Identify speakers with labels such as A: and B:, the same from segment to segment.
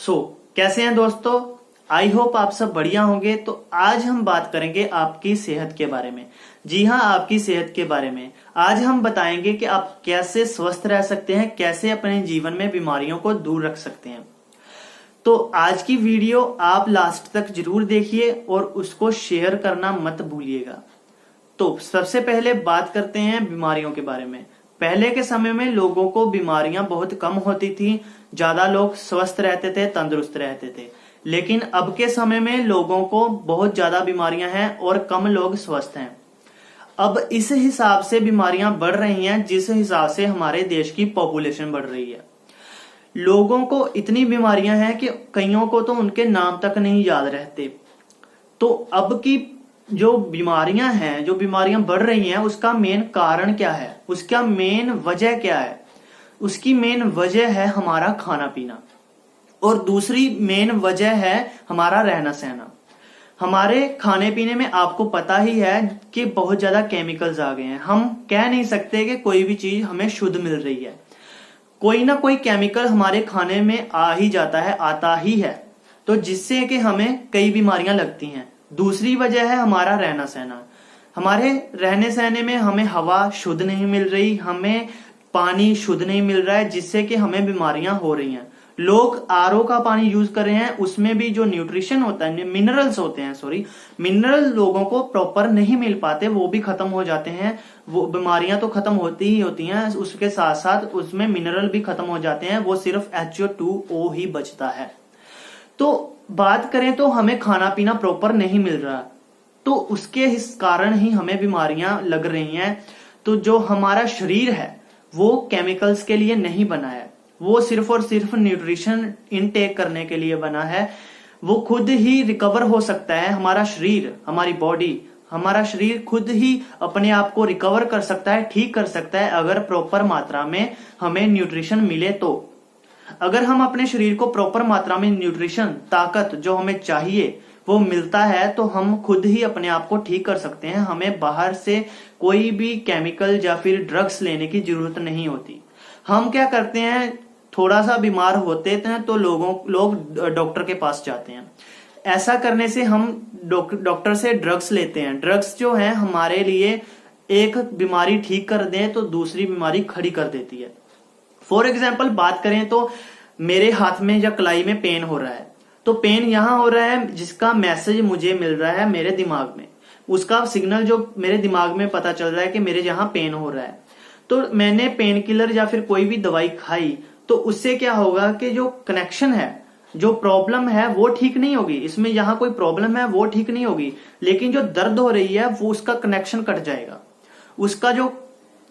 A: कैसे हैं दोस्तों। आई होप आप सब बढ़िया होंगे। तो आज हम बात करेंगे आपकी सेहत के बारे में। जी हाँ, आपकी सेहत के बारे में आज हम बताएंगे कि आप कैसे स्वस्थ रह सकते हैं, कैसे अपने जीवन में बीमारियों को दूर रख सकते हैं। तो आज की वीडियो आप लास्ट तक जरूर देखिए और उसको शेयर करना मत भूलिएगा। तो सबसे पहले बात करते हैं बीमारियों के बारे में। पहले के समय में लोगों को बीमारियां बहुत कम होती थी, ज्यादा लोग स्वस्थ रहते थे, तंदुरुस्त रहते थे। लेकिन अब के समय में लोगों को बहुत ज्यादा बीमारियां हैं और कम लोग स्वस्थ हैं। अब इस हिसाब से बीमारियां बढ़ रही हैं जिस हिसाब से हमारे देश की पॉपुलेशन बढ़ रही है। लोगों को इतनी बीमारियां हैं कि कईयों को तो उनके नाम तक नहीं याद रहते। तो अब की जो बीमारियां हैं, जो बीमारियां बढ़ रही हैं, उसका मेन कारण क्या है, उसका मेन वजह क्या है? उसकी मेन वजह है हमारा खाना पीना और दूसरी मेन वजह है हमारा रहना सहना। हमारे खाने पीने में आपको पता ही है कि बहुत ज्यादा केमिकल्स आ गए हैं। हम कह नहीं सकते कि कोई भी चीज हमें शुद्ध मिल रही है। कोई ना कोई केमिकल हमारे खाने में आ ही जाता है, आता ही है, तो जिससे कि हमें कई बीमारियां लगती हैं। दूसरी वजह है हमारा रहना सहना। हमारे रहने सहने में हमें हवा शुद्ध नहीं मिल रही, हमें पानी शुद्ध नहीं मिल रहा है, जिससे कि हमें बीमारियां हो रही हैं। लोग आरओ का पानी यूज कर रहे हैं, उसमें भी जो न्यूट्रिशन होता है, मिनरल्स होते हैं, मिनरल लोगों को प्रॉपर नहीं मिल पाते, वो भी खत्म हो जाते हैं। वो बीमारियां तो खत्म होती ही होती हैं, उसके साथ साथ उसमें मिनरल भी खत्म हो जाते हैं, वो सिर्फ HO2O ही बचता है। तो बात करें तो हमें खाना पीना प्रॉपर नहीं मिल रहा, तो उसके इस कारण ही हमें बीमारियां लग रही हैं। तो जो हमारा शरीर है वो केमिकल्स के लिए नहीं बना है, वो सिर्फ और सिर्फ न्यूट्रिशन इनटेक करने के लिए बना है। वो खुद ही रिकवर हो सकता है। हमारा शरीर, हमारी बॉडी, हमारा शरीर खुद ही अपने आप को रिकवर कर सकता है, ठीक कर सकता है, अगर प्रॉपर मात्रा में हमें न्यूट्रिशन मिले तो। अगर हम अपने शरीर को प्रॉपर मात्रा में न्यूट्रिशन, ताकत जो हमें चाहिए वो मिलता है, तो हम खुद ही अपने आप को ठीक कर सकते हैं। हमें बाहर से कोई भी केमिकल या फिर ड्रग्स लेने की जरूरत नहीं होती। हम क्या करते हैं, थोड़ा सा बीमार होते हैं तो लोग डॉक्टर के पास जाते हैं। ऐसा करने से हम डॉक्टर से ड्रग्स लेते हैं। ड्रग्स जो है हमारे लिए एक बीमारी ठीक कर दें तो दूसरी बीमारी खड़ी कर देती है। फॉर एग्जाम्पल बात करें तो मेरे हाथ में या कलाई में पेन हो रहा है, तो पेन यहां हो रहा है जिसका मैसेज मुझे मिल रहा है मेरे दिमाग में, उसका सिग्नल जो मेरे दिमाग में पता चल रहा है कि मेरे यहाँ पेन हो रहा है। तो मैंने पेन किलर या फिर कोई भी दवाई खाई, तो उससे क्या होगा कि जो कनेक्शन है, जो प्रॉब्लम है वो ठीक नहीं होगी। इसमें यहाँ कोई प्रॉब्लम है वो ठीक नहीं होगी, लेकिन जो दर्द हो रही है वो उसका कनेक्शन कट जाएगा। उसका जो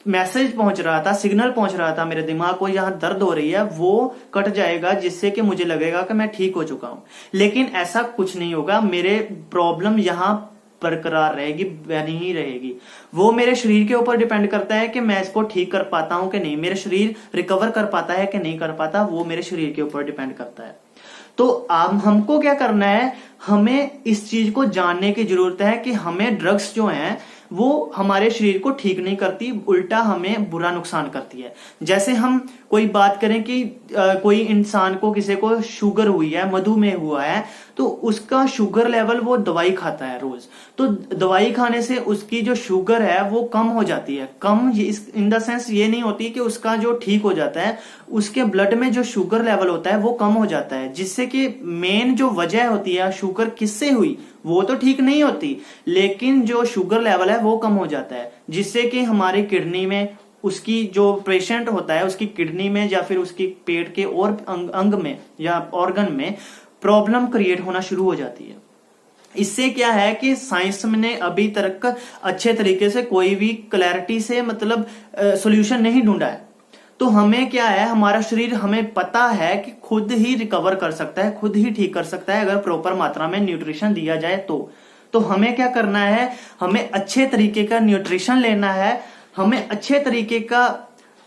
A: मैसेज पहुंच रहा था, सिग्नल पहुंच रहा था मेरे दिमाग को, यहाँ दर्द हो रही है, वो कट जाएगा, जिससे कि मुझे लगेगा कि मैं ठीक हो चुका हूं। लेकिन ऐसा कुछ नहीं होगा, मेरे प्रॉब्लम यहाँ बरकरार रहेगी, बनी ही रहेगी। वो मेरे शरीर के ऊपर डिपेंड करता है कि मैं इसको ठीक कर पाता हूं कि नहीं, मेरे शरीर रिकवर कर पाता है कि नहीं कर पाता, वो मेरे शरीर के ऊपर डिपेंड करता है। तो अब हमको क्या करना है, हमें इस चीज को जानने की जरूरत है कि हमें ड्रग्स जो हैं वो हमारे शरीर को ठीक नहीं करती, उल्टा हमें बुरा नुकसान करती है। जैसे हम कोई बात करें कि कोई इंसान को, किसी को शुगर हुई है, मधुमेह हुआ है, तो उसका शुगर लेवल वो दवाई खाता है रोज, तो दवाई खाने से उसकी जो शुगर है वो कम हो जाती है। कम इन द सेंस ये नहीं होती कि उसका जो ठीक हो जाता है, उसके ब्लड में जो शुगर लेवल होता है वो कम हो जाता है, जिससे कि मेन जो वजह होती है शुगर किससे हुई वो तो ठीक नहीं होती, लेकिन जो शुगर लेवल है वो कम हो जाता है, जिससे कि हमारी किडनी में, उसकी जो पेशेंट होता है उसकी किडनी में या फिर उसकी पेट के और अंग में या ऑर्गन में प्रॉब्लम क्रिएट होना शुरू हो जाती है। इससे क्या है कि साइंस ने अभी तक अच्छे तरीके से कोई भी क्लैरिटी से सॉल्यूशन नहीं ढूंढा है। तो हमें क्या है, हमारा शरीर, हमें पता है कि खुद ही रिकवर कर सकता है, खुद ही ठीक कर सकता है, अगर प्रॉपर मात्रा में न्यूट्रिशन दिया जाए तो हमें क्या करना है, हमें अच्छे तरीके का न्यूट्रिशन लेना है। हमें अच्छे तरीके का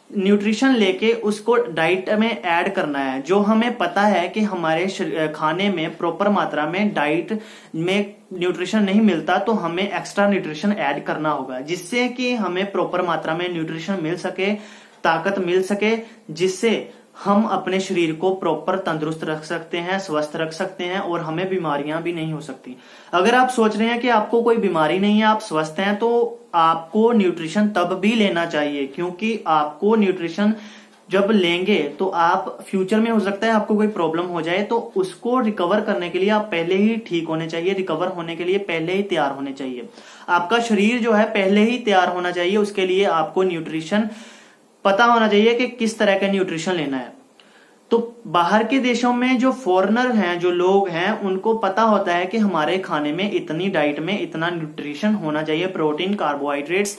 A: न्यूट्रिशन लेके उसको डाइट में ऐड करना है। जो हमें पता है कि हमारे खाने में प्रॉपर मात्रा में डाइट में न्यूट्रिशन नहीं मिलता, तो हमें एक्स्ट्रा न्यूट्रिशन ऐड करना होगा, जिससे कि हमें प्रॉपर मात्रा में न्यूट्रिशन मिल सके, ताकत मिल सके, जिससे हम अपने शरीर को प्रॉपर तंदुरुस्त रख सकते हैं, स्वस्थ रख सकते हैं और हमें बीमारियां भी नहीं हो सकती। अगर आप सोच रहे हैं कि आपको कोई बीमारी नहीं है, आप स्वस्थ हैं, तो आपको न्यूट्रिशन तब भी लेना चाहिए, क्योंकि आपको न्यूट्रिशन जब लेंगे तो आप फ्यूचर में हो सकता है आपको कोई प्रॉब्लम हो जाए, तो उसको रिकवर करने के लिए आप पहले ही ठीक होने चाहिए, रिकवर होने के लिए पहले ही तैयार होने चाहिए। आपका शरीर जो है पहले ही तैयार होना चाहिए, उसके लिए आपको न्यूट्रिशन पता होना चाहिए कि किस तरह का न्यूट्रिशन लेना है। तो बाहर के देशों में जो फॉरेनर हैं, जो लोग हैं, उनको पता होता है कि हमारे खाने में इतनी डाइट में इतना न्यूट्रिशन होना चाहिए, प्रोटीन, कार्बोहाइड्रेट्स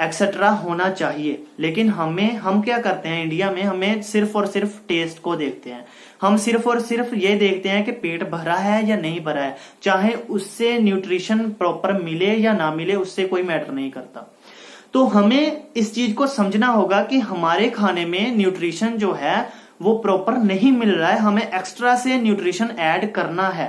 A: एक्सेट्रा होना चाहिए। लेकिन हम क्या करते हैं इंडिया में, हमें सिर्फ और सिर्फ टेस्ट को देखते हैं। हम सिर्फ और सिर्फ ये देखते हैं कि पेट भरा है या नहीं भरा है, चाहे उससे न्यूट्रिशन प्रॉपर मिले या ना मिले, उससे कोई मैटर नहीं करता। तो हमें इस चीज को समझना होगा कि हमारे खाने में न्यूट्रिशन जो है वो प्रॉपर नहीं मिल रहा है, हमें एक्स्ट्रा से न्यूट्रिशन ऐड करना है।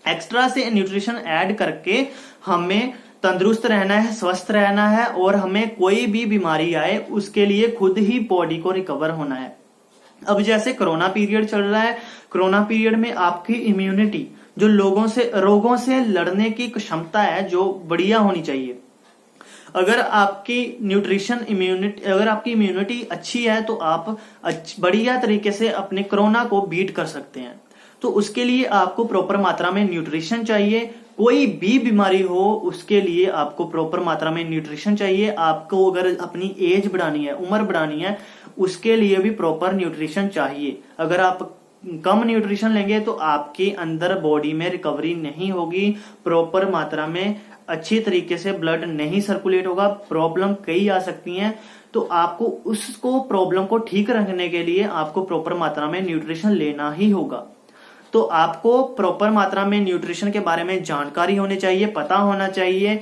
A: एक्स्ट्रा से न्यूट्रिशन ऐड करके हमें तंदुरुस्त रहना है, स्वस्थ रहना है, और हमें कोई भी बीमारी आए उसके लिए खुद ही बॉडी को रिकवर होना है। अब जैसे कोरोना पीरियड चल रहा है, कोरोना पीरियड में आपकी इम्यूनिटी, जो रोगों से लड़ने की क्षमता है, जो बढ़िया होनी चाहिए। अगर आपकी इम्यूनिटी अच्छी है तो आप बढ़िया तरीके से अपने कोरोना को बीट कर सकते हैं। तो उसके लिए आपको प्रॉपर मात्रा में न्यूट्रिशन चाहिए। कोई भी बीमारी हो उसके लिए आपको प्रॉपर मात्रा में न्यूट्रिशन चाहिए। आपको अगर अपनी एज बढ़ानी है, उम्र बढ़ानी है, उसके लिए भी प्रॉपर न्यूट्रिशन चाहिए। अगर आप कम न्यूट्रिशन लेंगे तो आपके अंदर बॉडी में रिकवरी नहीं होगी, प्रॉपर मात्रा में अच्छी तरीके से ब्लड नहीं सर्कुलेट होगा, प्रॉब्लम कई आ सकती हैं। तो आपको उसको प्रॉब्लम को ठीक रखने के लिए आपको प्रॉपर मात्रा में न्यूट्रिशन लेना ही होगा। तो आपको प्रॉपर मात्रा में न्यूट्रिशन के बारे में जानकारी होनी चाहिए, पता होना चाहिए।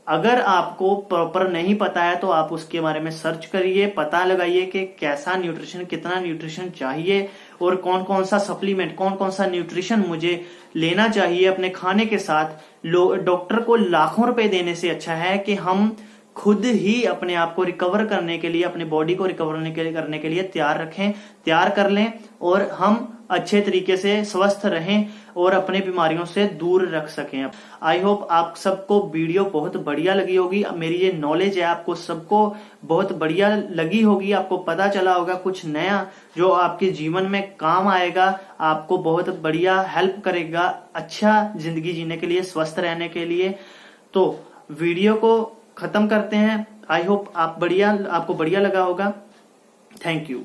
A: अगर आपको प्रॉपर नहीं पता है तो आप उसके बारे में सर्च करिए, पता लगाइए कि कैसा न्यूट्रिशन, कितना न्यूट्रिशन चाहिए और कौन कौन सा सप्लीमेंट, कौन कौन सा न्यूट्रिशन मुझे लेना चाहिए अपने खाने के साथ। डॉक्टर को लाखों रुपए देने से अच्छा है कि हम खुद ही अपने आप को रिकवर करने के लिए, अपनी बॉडी को रिकवर करने के लिए तैयार कर लें, और हम अच्छे तरीके से स्वस्थ रहें और अपने बीमारियों से दूर रख सकें। आई होप आप सबको वीडियो बहुत बढ़िया लगी होगी। मेरी ये नॉलेज है आपको सबको बहुत बढ़िया लगी होगी, आपको पता चला होगा कुछ नया जो आपके जीवन में काम आएगा, आपको बहुत बढ़िया हेल्प करेगा अच्छा जिंदगी जीने के लिए, स्वस्थ रहने के लिए। तो वीडियो को खत्म करते हैं। आई होप आपको बढ़िया लगा होगा। Thank you.